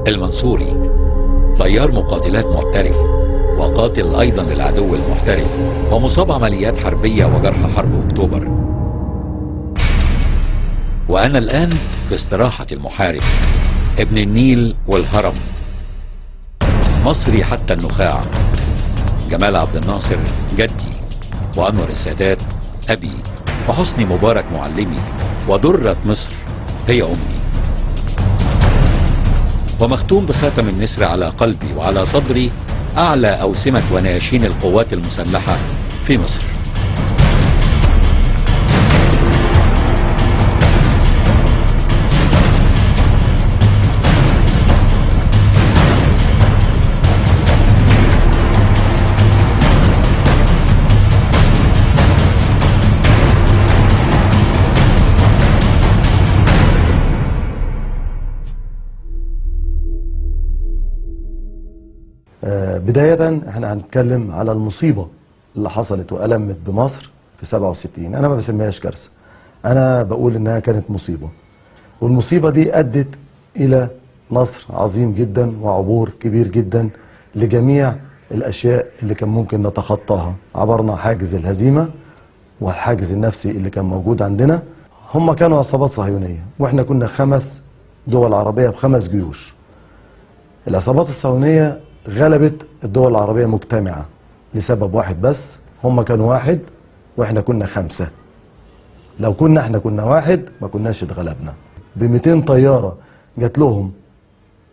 المنصوري طيار مقاتلات محترف وقاتل أيضا للعدو المحترف ومصاب عمليات حربية وجرح حرب أكتوبر. وأنا الآن في استراحة المحارب ابن النيل والهرم، مصري حتى النخاع، جمال عبد الناصر جدي، وأنور السادات أبي، وحسني مبارك معلمي، ودرة مصر هي أمي. ومختوم بخاتم النسر على قلبي وعلى صدري أعلى أوسمة وناشين القوات المسلحة في مصر. بداية احنا هنتكلم على المصيبة اللي حصلت وألمت بمصر في 67. أنا ما بسميهاش كارثة، أنا بقول إنها كانت مصيبة، والمصيبة دي أدت إلى نصر عظيم جدا وعبور كبير جدا لجميع الأشياء اللي كان ممكن نتخطاها. عبرنا حاجز الهزيمة والحاجز النفسي اللي كان موجود عندنا. هم كانوا عصابات صهيونية وإحنا كنا 5 دول عربية ب5 جيوش. العصابات الصهيونية غلبت الدول العربية مجتمعة لسبب واحد بس، هم كانوا 1 واحنا كنا 5. لو احنا كنا 1 ما كناش اتغلبنا. ب200 طيارة جات لهم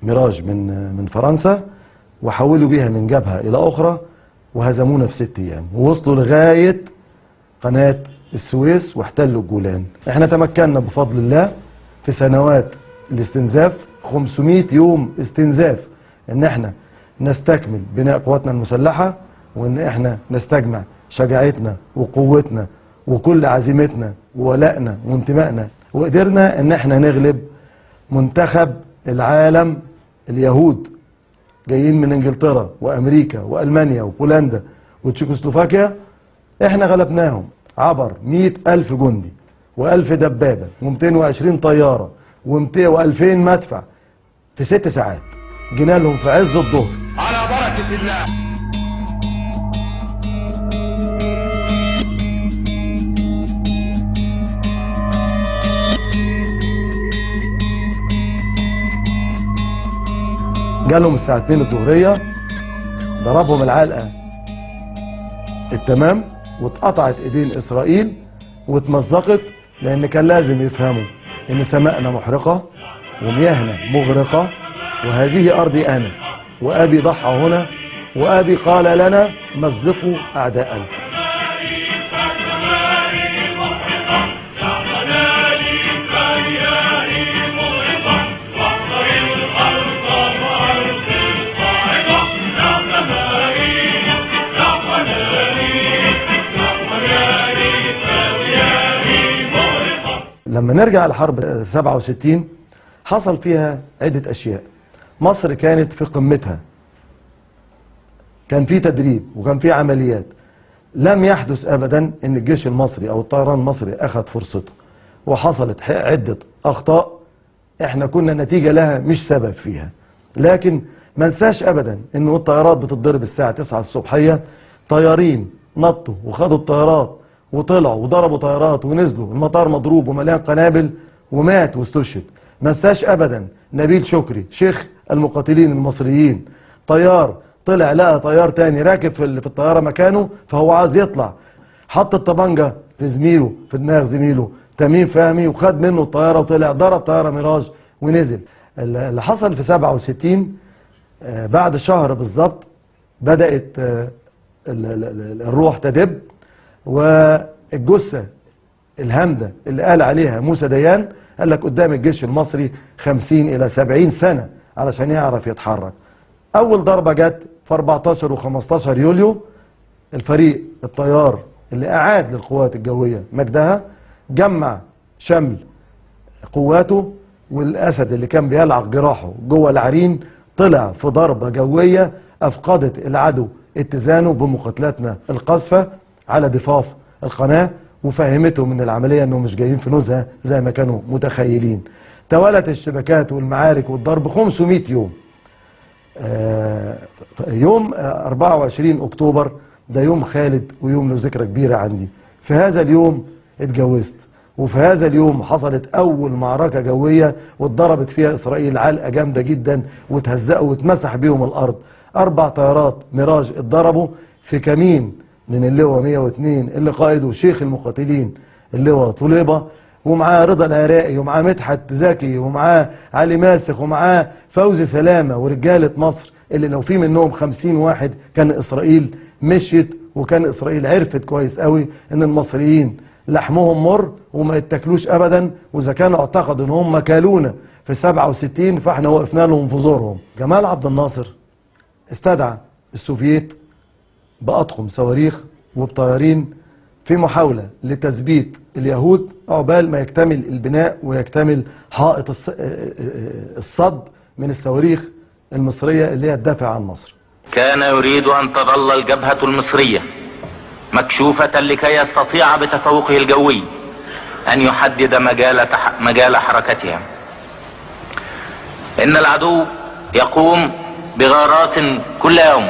ميراج من فرنسا، وحولوا بيها من جبهة إلى أخرى وهزمونا في 6 أيام، ووصلوا لغاية قناة السويس واحتلوا الجولان. احنا تمكنا بفضل الله في سنوات الاستنزاف، 500 يوم استنزاف، ان احنا نستكمل بناء قواتنا المسلحة، وان احنا نستجمع شجاعتنا وقوتنا وكل عزيمتنا وولائنا وانتمائنا، وقدرنا ان احنا نغلب منتخب العالم اليهود جايين من انجلترا وامريكا والمانيا وبولندا وتشيكوسلوفاكيا. احنا غلبناهم عبر 100,000 جندي و1000 دبابة و220 طيارة و2000 مدفع في 6 ساعات. جينا لهم في عز الظهر على بركة الله. جالهم الساعة 2 الظهرية، ضربهم العلقة التمام، واتقطعت ايدين اسرائيل واتمزقت، لان كان لازم يفهموا ان سماءنا محرقة ومياهنا مغرقة، وهذه أرضي أنا، وأبي ضحى هنا، وأبي قال لنا مزقوا أعداءنا. لما نرجع لحرب 67 حصل فيها عدة أشياء. مصر كانت في قمتها، كان في تدريب وكان في عمليات. لم يحدث أبدا أن الجيش المصري أو الطيران المصري أخذ فرصته، وحصلت عدة أخطاء احنا كنا نتيجة لها مش سبب فيها. لكن ما ننساش أبدا أنه الطيارات بتتضرب الساعة 9 الصبحية، طيارين نطوا وخدوا الطيارات وطلعوا وضربوا طيارات ونزلوا، المطار مضروب ومليان قنابل ومات واستشهد. ما ننساش ابدا نبيل شكري شيخ المقاتلين المصريين، طيار طلع لقى طيار تاني راكب في الطياره مكانه، فهو عايز يطلع، حط الطبنجه في زميله، في دماغ زميله تميم فهمي، وخد منه الطياره وطلع ضرب طياره ميراج ونزل. اللي حصل في 67 بعد شهر بالظبط بدات الروح تدب، والجثه الهامده اللي قال عليها موسى ديان قال لك قدام الجيش المصري 50 إلى 70 سنة علشان يعرف يتحرك. أول ضربة جت في 14 و15 يوليو، الفريق الطيار اللي أعاد للقوات الجوية مجدها جمع شمل قواته، والأسد اللي كان بيلعق جراحه جوه العرين طلع في ضربة جوية أفقدت العدو اتزانه بمقاتلاتنا القاذفة على ضفاف القناة، وفهمتهم من العملية انهم مش جايين في نزهة زي ما كانوا متخيلين. توالت الشبكات والمعارك والضرب 500 يوم. يوم 24 أكتوبر ده يوم خالد ويوم له ذكرى كبيرة عندي. في هذا اليوم اتجوزت، وفي هذا اليوم حصلت أول معركة جوية واتضربت فيها إسرائيل علقة جامدة جدا وتهزقوا واتمسح بيهم الأرض. 4 طيارات ميراج اتضربوا في كمين من اللواء 102 اللي قائده شيخ المقاتلين اللواء طليبة، ومعاه رضا العراقي، ومعاه مدحت زكي، ومعاه علي ماسخ، ومعاه فوزي سلامة، ورجالة مصر اللي لو في منهم 50 واحد كان إسرائيل مشيت، وكان إسرائيل عرفت كويس قوي إن المصريين لحمهم مر وما يتاكلوش أبدا، وإذا كانوا اعتقدوا إن هم كالونا في 67 فإحنا وقفنا لهم في زورهم. جمال عبد الناصر استدعى السوفييت بأطقم صواريخ وبطيارين في محاولة لتثبيت اليهود عقبال ما يكتمل البناء ويكتمل حائط الصد من الصواريخ المصرية اللي هي تدافع عن مصر. كان يريد أن تظل الجبهة المصرية مكشوفة لكي يستطيع بتفوقه الجوي أن يحدد مجال حركتها. إن العدو يقوم بغارات كل يوم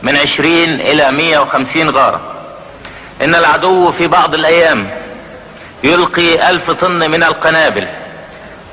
من 20 إلى 150 غارة. إن العدو في بعض الأيام يلقي 1000 طن من القنابل،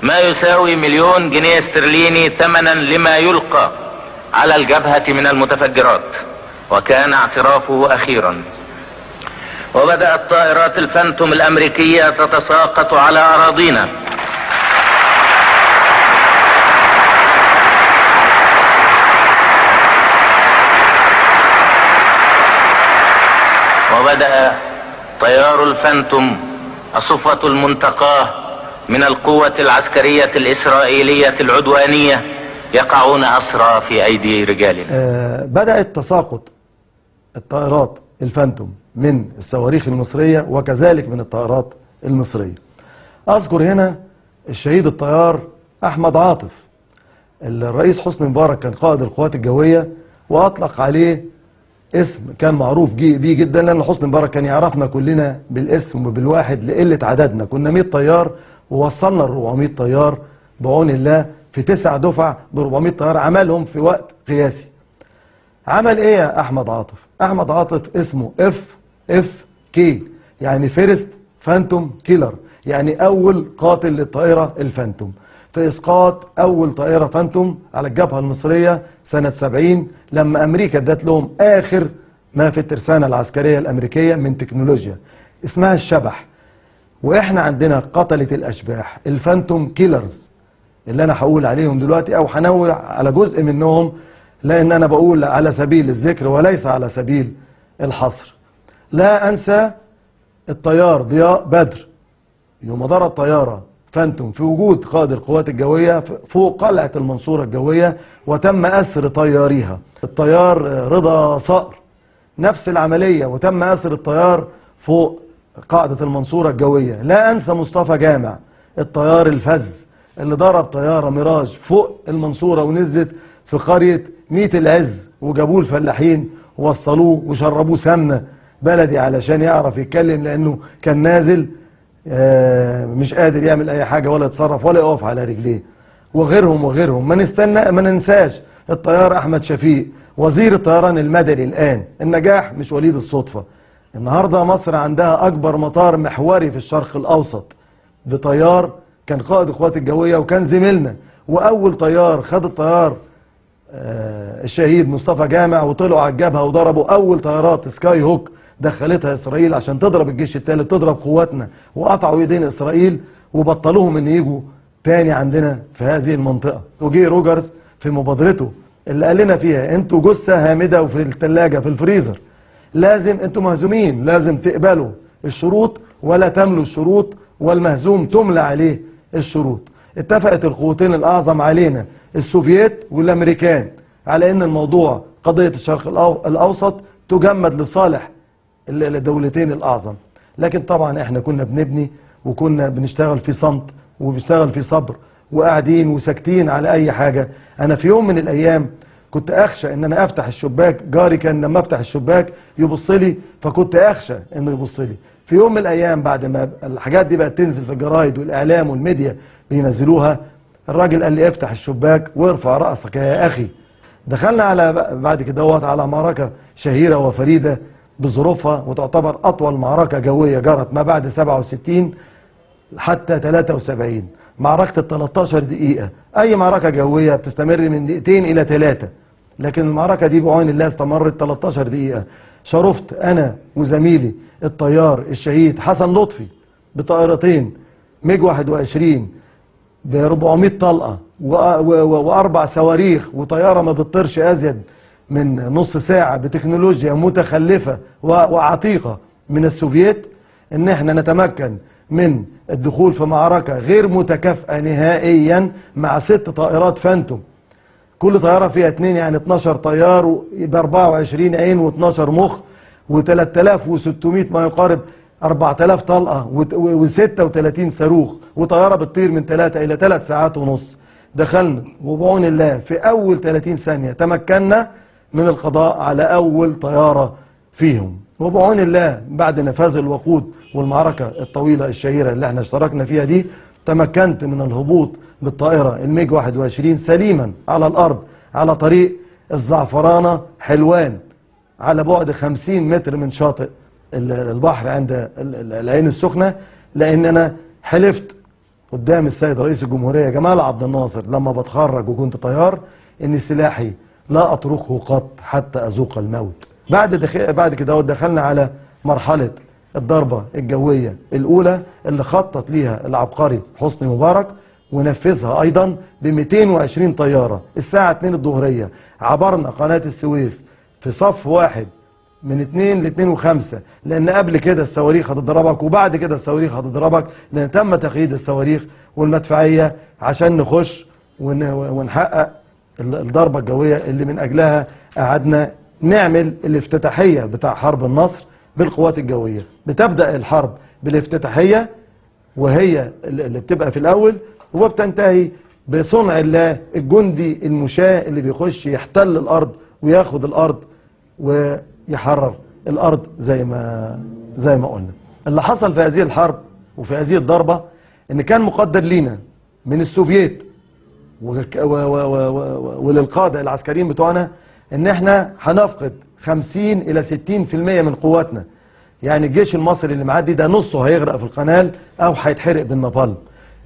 ما يساوي 1,000,000 جنيه استرليني ثمنا لما يلقى على الجبهة من المتفجرات، وكان اعترافه أخيرا. وبدأت طائرات الفانتوم الأمريكية تتساقط على أراضينا، وبدأ طيار الفانتوم الصفوة المنتقاه من القوة العسكرية الإسرائيلية العدوانية يقعون أسرى في أيدي رجالنا. بدأت تساقط الطائرات الفانتوم من الصواريخ المصرية وكذلك من الطائرات المصرية. أذكر هنا الشهيد الطيار أحمد عاطف. الرئيس حسني مبارك كان قائد القوات الجوية وأطلق عليه اسم كان معروف بيه جدا، لأن حسني مبارك كان يعرفنا كلنا بالاسم وبالواحد لقلة عددنا. كنا 100 طيار ووصلنا ل 400 طيار بعون الله في 9 دفع ب 400 طيار عملهم في وقت قياسي. عمل ايه يا احمد عاطف؟ احمد عاطف اسمه FFK، يعني فيرست فانتوم كيلر، يعني اول قاتل للطائرة الفانتوم، في اسقاط اول طائرة فانتوم على الجبهة المصرية سنة 70 لما امريكا ادت لهم اخر ما في الترسانة العسكرية الامريكية من تكنولوجيا اسمها الشبح. واحنا عندنا قتلة الاشباح الفانتوم كيلرز اللي انا هقول عليهم دلوقتي او هنوع على جزء منهم، لان انا بقول على سبيل الذكر وليس على سبيل الحصر. لا انسى الطيار ضياء بدر يوم ضرب طيارة فانتوم في وجود قائد القوات الجوية فوق قلعة المنصورة الجوية وتم أسر طياريها. الطيار رضا صقر نفس العملية وتم أسر الطيار فوق قاعدة المنصورة الجوية. لا أنسى مصطفى جامع الطيار الفز اللي ضرب طيارة ميراج فوق المنصورة ونزلت في قرية ميت العز وجابوه الفلاحين ووصلوه وشربوه سمنة بلدي علشان يعرف يتكلم، لأنه كان نازل مش قادر يعمل أي حاجة ولا يتصرف ولا يقف على رجليه. وغيرهم ما ننساش الطيار أحمد شفيق وزير الطيران المدني الآن. النجاح مش وليد الصدفة. النهاردة مصر عندها أكبر مطار محوري في الشرق الأوسط بطيار كان قائد القوات الجوية وكان زميلنا، وأول طيار خد الطيار الشهيد مصطفى جامع وطلعوا على الجبهة وضربوا أول طيارات سكاي هوك دخلتها إسرائيل عشان تضرب الجيش الثالث تضرب قواتنا، وقطعوا ايدين إسرائيل وبطلوهم ان يجوا تاني عندنا في هذه المنطقة. وجي روجرز في مبادرته اللي قال لنا فيها انتوا جثة هامدة وفي الثلاجة في الفريزر، لازم انتوا مهزومين، لازم تقبلوا الشروط ولا تملوا الشروط، والمهزوم تملى عليه الشروط. اتفقت القوتين الأعظم علينا السوفييت والأمريكان على ان الموضوع قضية الشرق الأوسط تجمد لصالح الدولتين الأعظم. لكن طبعا احنا كنا بنبني وكنا بنشتغل في صمت وبنشتغل في صبر وقاعدين وساكتين على أي حاجة. أنا في يوم من الأيام كنت أخشى إن أنا أفتح الشباك، جاري كان لما أفتح الشباك يبص لي فكنت أخشى إنه يبص لي. في يوم من الأيام بعد ما الحاجات دي بقت تنزل في الجرايد والإعلام والميديا بينزلوها، الراجل قال لي افتح الشباك وارفع رأسك يا أخي، دخلنا على بعد كده على معركة شهيرة وفريدة بظروفها، وتعتبر أطول معركة جوية جرت ما بعد 67 حتى 73، معركة ال 13 دقيقة. أي معركة جوية بتستمر من دقيقتين إلى 3، لكن المعركة دي بعون الله استمرت 13 دقيقة. شرفت أنا وزميلي الطيار الشهيد حسن لطفي بطائرتين ميج 21 ب 400 طلقة وأربع صواريخ وطيارة ما بتطيرش أزيد من نص ساعة بتكنولوجيا متخلفة وعتيقة من السوفييت، إن احنا نتمكن من الدخول في معركة غير متكافئة نهائيا مع 6 طائرات فانتوم، كل طيارة فيها 2، يعني 12 طيار ب 24 عين و12 مخ و3600 ما يقارب 4000 طلقة و36 صاروخ، وطيارة بتطير من 3 إلى 3 ساعات ونص. دخلنا وبعون الله في أول 30 ثانية تمكنا من القضاء على أول طيارة فيهم، وبعون الله بعد نفاذ الوقود والمعركة الطويلة الشهيرة اللي احنا اشتركنا فيها دي، تمكنت من الهبوط بالطائرة الميج 21 سليما على الأرض على طريق الزعفرانة حلوان على بعد 50 متر من شاطئ البحر عند العين السخنة، لأن أنا حلفت قدام السيد رئيس الجمهورية جمال عبد الناصر لما بتخرج وكنت طيار إن سلاحي لا أتركه قط حتى أذوق الموت. بعد كده دخلنا على مرحلة الضربة الجوية الأولى اللي خطط ليها العبقري حسني مبارك ونفذها أيضا ب 220 طيارة الساعة 2 الظهرية. عبرنا قناة السويس في صف واحد من 2 ل 2 و5، لأن قبل كده الصواريخ هتضربك وبعد كده الصواريخ هتضربك، لأن تم تقييد الصواريخ والمدفعية عشان نخش ونحقق الضربة الجوية اللي من أجلها قعدنا نعمل الافتتاحية بتاع حرب النصر بالقوات الجوية. بتبدأ الحرب بالافتتاحية وهي اللي بتبقى في الأول، وبتنتهي بصنع الله الجندي المشاة اللي بيخش يحتل الأرض وياخد الأرض ويحرر الأرض زي ما قلنا. اللي حصل في هذه الحرب وفي هذه الضربة إن كان مقدر لينا من السوفييت وللقادة العسكريين بتوعنا إن احنا هنفقد 50 إلى 60% من قواتنا، يعني الجيش المصري اللي معدي ده نصه هيغرق في القنال أو هيتحرق بالنابالم.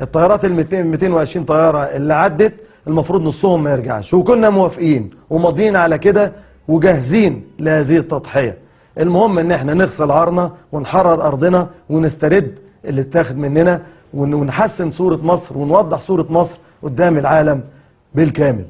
الطيارات ال 220 طيارة اللي عدت المفروض نصهم ما يرجعش، وكنا موافقين وماضيين على كده وجاهزين لهذه التضحية. المهم ان احنا نغسل عارنا ونحرر ارضنا ونسترد اللي اتاخد مننا ونحسن صورة مصر ونوضح صورة مصر قدام العالم بالكامل.